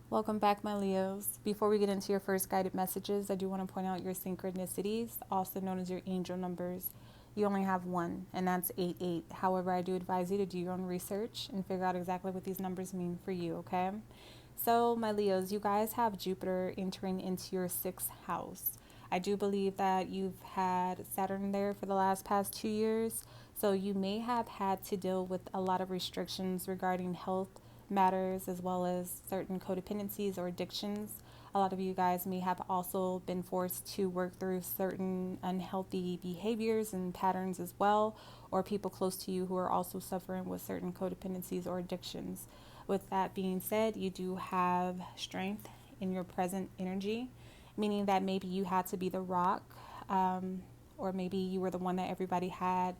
Welcome back, my Leos. Before we get into your first guided messages, I do want to point out your synchronicities, also known as your angel numbers. You only have one, and that's 88. However, I do advise you to do your own research and figure out exactly what these numbers mean for you, okay? So, my Leos, you guys have Jupiter entering into your sixth house. I do believe that you've had Saturn there for the past 2 years, so you may have had to deal with a lot of restrictions regarding health matters as well as certain codependencies or addictions. A lot of you guys may have also been forced to work through certain unhealthy behaviors and patterns as well, or people close to you who are also suffering with certain codependencies or addictions. With that being said, you do have strength in your present energy, meaning that maybe you had to be the rock, or maybe you were the one that everybody had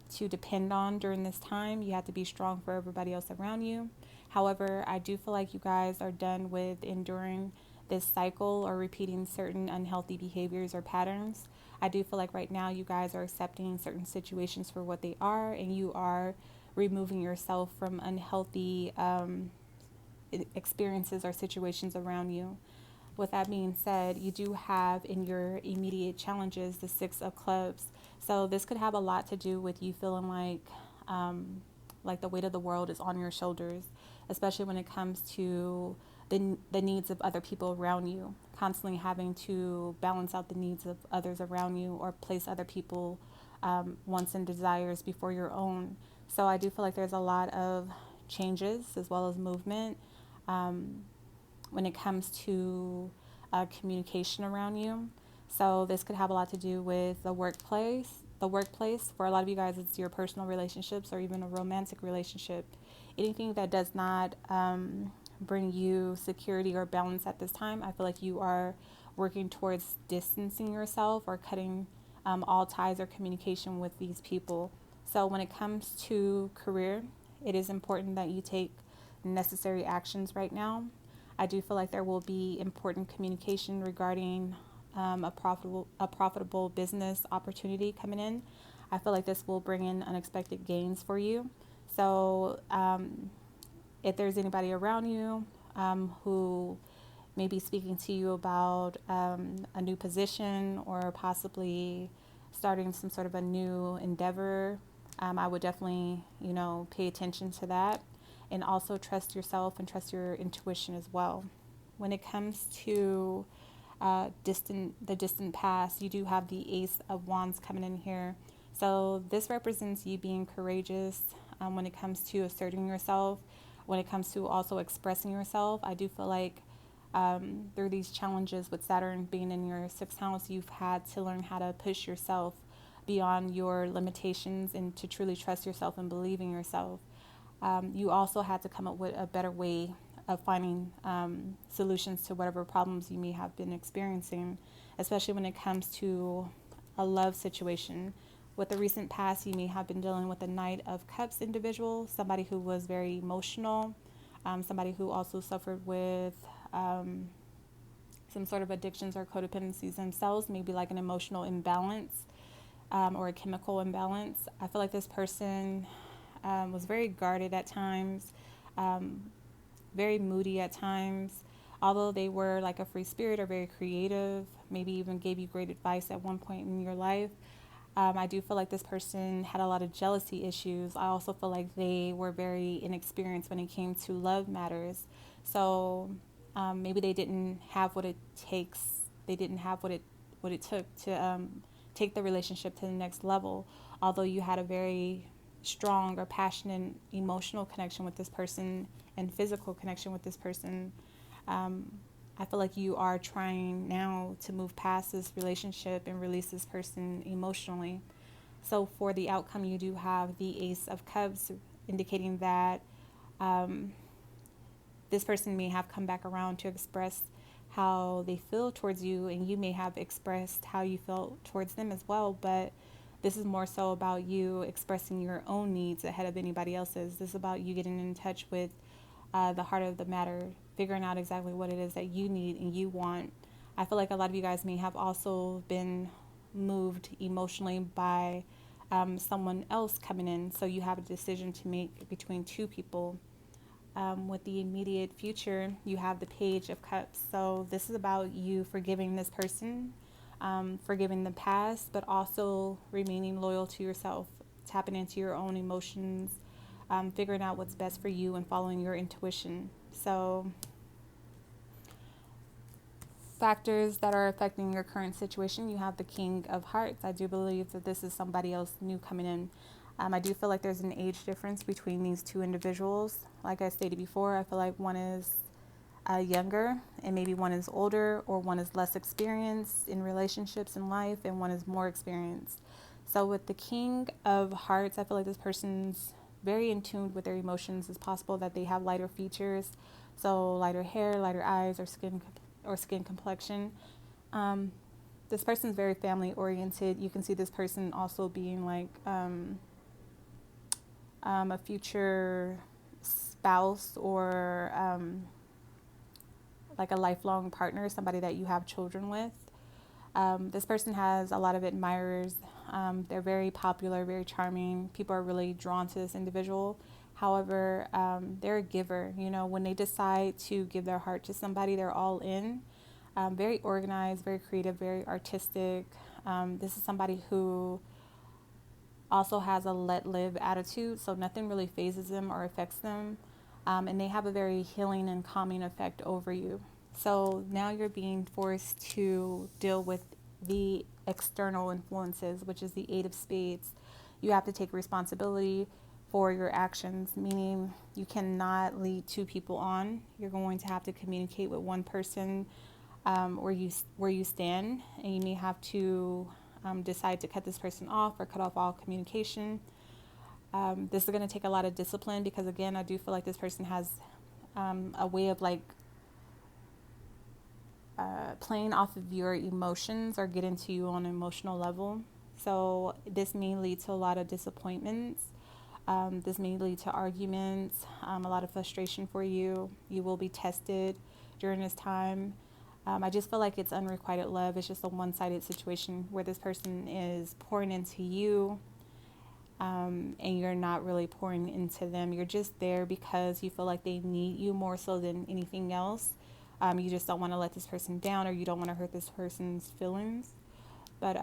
to depend on during this time. You have to be strong for everybody else around you. However, I do feel like you guys are done with enduring this cycle or repeating certain unhealthy behaviors or patterns. I do feel like right now you guys are accepting certain situations for what they are, and you are removing yourself from unhealthy experiences or situations around you. With that being said, you do have in your immediate challenges the Six of Clubs. So this could have a lot to do with you feeling like the weight of the world is on your shoulders, especially when it comes to the needs of other people around you. Constantly having to balance out the needs of others around you or place other people wants and desires before your own. So I do feel like there's a lot of changes as well as movement. When it comes to communication around you. So this could have a lot to do with the workplace. The workplace, for a lot of you guys, it's your personal relationships or even a romantic relationship. Anything that does not bring you security or balance at this time, I feel like you are working towards distancing yourself or cutting all ties or communication with these people. So when it comes to career, it is important that you take necessary actions right now. I do feel like there will be important communication regarding a profitable business opportunity coming in. I feel like this will bring in unexpected gains for you. So if there's anybody around you who may be speaking to you about a new position or possibly starting some sort of a new endeavor, I would definitely, pay attention to that and also trust yourself and trust your intuition as well. When it comes to the distant past, you do have the Ace of Wands coming in here. So this represents you being courageous when it comes to asserting yourself, when it comes to also expressing yourself. I do feel like through these challenges with Saturn being in your sixth house, you've had to learn how to push yourself beyond your limitations and to truly trust yourself and believe in yourself. You also had to come up with a better way of finding solutions to whatever problems you may have been experiencing, especially when it comes to a love situation. With the recent past, you may have been dealing with a Knight of Cups individual, somebody who was very emotional, somebody who also suffered with some sort of addictions or codependencies themselves, maybe like an emotional imbalance or a chemical imbalance. I feel like this person was very guarded at times, very moody at times. Although they were like a free spirit or very creative, maybe even gave you great advice at one point in your life, I do feel like this person had a lot of jealousy issues. I also feel like they were very inexperienced when it came to love matters. So maybe they didn't have what it takes. They didn't have what it took to take the relationship to the next level. Although you had a very strong or passionate emotional connection with this person and physical connection with this person, I feel like you are trying now to move past this relationship and release this person emotionally. So for the outcome, you do have the Ace of Cups, indicating that this person may have come back around to express how they feel towards you, and you may have expressed how you felt towards them as well. But this is more so about you expressing your own needs ahead of anybody else's. This is about you getting in touch with the heart of the matter, figuring out exactly what it is that you need and you want. I feel like a lot of you guys may have also been moved emotionally by someone else coming in. So you have a decision to make between two people. With the immediate future, you have the Page of Cups. So this is about you forgiving this person, forgiving the past, but also remaining loyal to yourself, tapping into your own emotions, figuring out what's best for you and following your intuition. So factors that are affecting your current situation, you have the King of Hearts. I do believe that this is somebody else new coming in. I do feel like there's an age difference between these two individuals. Like I stated before, I feel like one is younger and maybe one is older, or one is less experienced in relationships in life and one is more experienced. So with the King of Hearts, I feel like this person's very in tune with their emotions. It's possible that they have lighter features, so lighter hair, lighter eyes, or skin complexion. This person's very family oriented. You can see this person also being like a future spouse, or like a lifelong partner, somebody that you have children with. This person has a lot of admirers. They're very popular, very charming. People are really drawn to this individual. However, they're a giver. You know, when they decide to give their heart to somebody, they're all in. Very organized, very creative, very artistic. This is somebody who also has a let-live attitude, so nothing really phases them or affects them. And they have a very healing and calming effect over you. So now you're being forced to deal with the external influences, which is the Eight of Spades. You have to take responsibility for your actions, meaning you cannot lead two people on. You're going to have to communicate with one person where you stand, and you may have to decide to cut this person off or cut off all communication. This is going to take a lot of discipline, because again, I do feel like this person has a way of like playing off of your emotions or getting to you on an emotional level. So this may lead to a lot of disappointments. This may lead to arguments, a lot of frustration for you. You will be tested during this time. I just feel like it's unrequited love. It's just a one-sided situation where this person is pouring into you, and you're not really pouring into them. You're just there because you feel like they need you more so than anything else. You just don't want to let this person down, or you don't want to hurt this person's feelings. But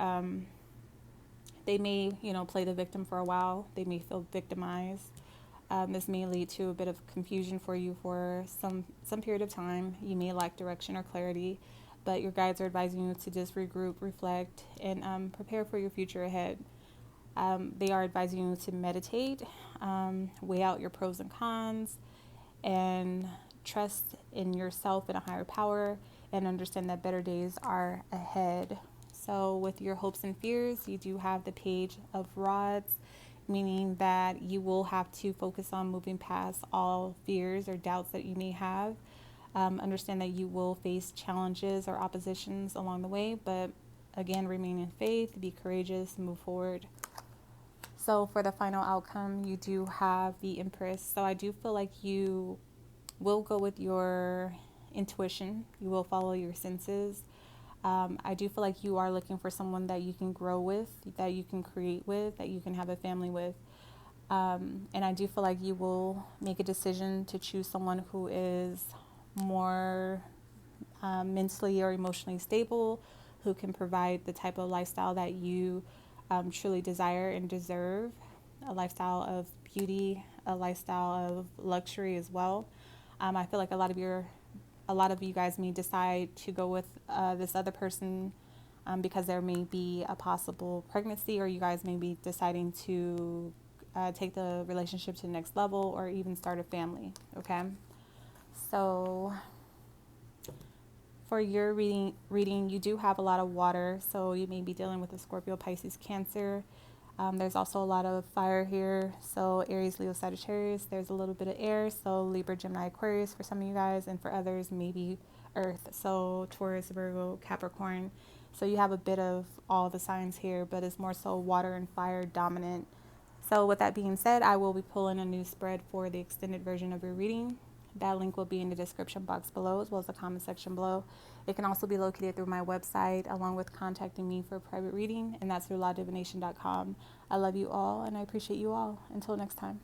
they may, play the victim for a while. They may feel victimized. This may lead to a bit of confusion for you for some period of time. You may lack direction or clarity, but your guides are advising you to just regroup, reflect, and prepare for your future ahead. They are advising you to meditate, weigh out your pros and cons, and trust in yourself and a higher power, and understand that better days are ahead. So with your hopes and fears, you do have the Page of Rods, meaning that you will have to focus on moving past all fears or doubts that you may have. Understand that you will face challenges or oppositions along the way, but again, remain in faith, be courageous, move forward. So for the final outcome, you do have the Empress. So I do feel like you will go with your intuition. You will follow your senses. I do feel like you are looking for someone that you can grow with, that you can create with, that you can have a family with. And I do feel like you will make a decision to choose someone who is more mentally or emotionally stable, who can provide the type of lifestyle that you truly desire and deserve, a lifestyle of beauty, a lifestyle of luxury as well. I feel like a lot of you guys may decide to go with this other person because there may be a possible pregnancy, or you guys may be deciding to take the relationship to the next level, or even start a family. Okay, so for your reading, you do have a lot of water, so you may be dealing with a Scorpio, Pisces, Cancer. There's also a lot of fire here, so Aries, Leo, Sagittarius. There's a little bit of air, so Libra, Gemini, Aquarius for some of you guys, and for others, maybe Earth, so Taurus, Virgo, Capricorn. So you have a bit of all the signs here, but it's more so water and fire dominant. So with that being said, I will be pulling a new spread for the extended version of your reading. That link will be in the description box below, as well as the comment section below. It can also be located through my website, along with contacting me for a private reading, and that's through Divination.com. I love you all, and I appreciate you all. Until next time.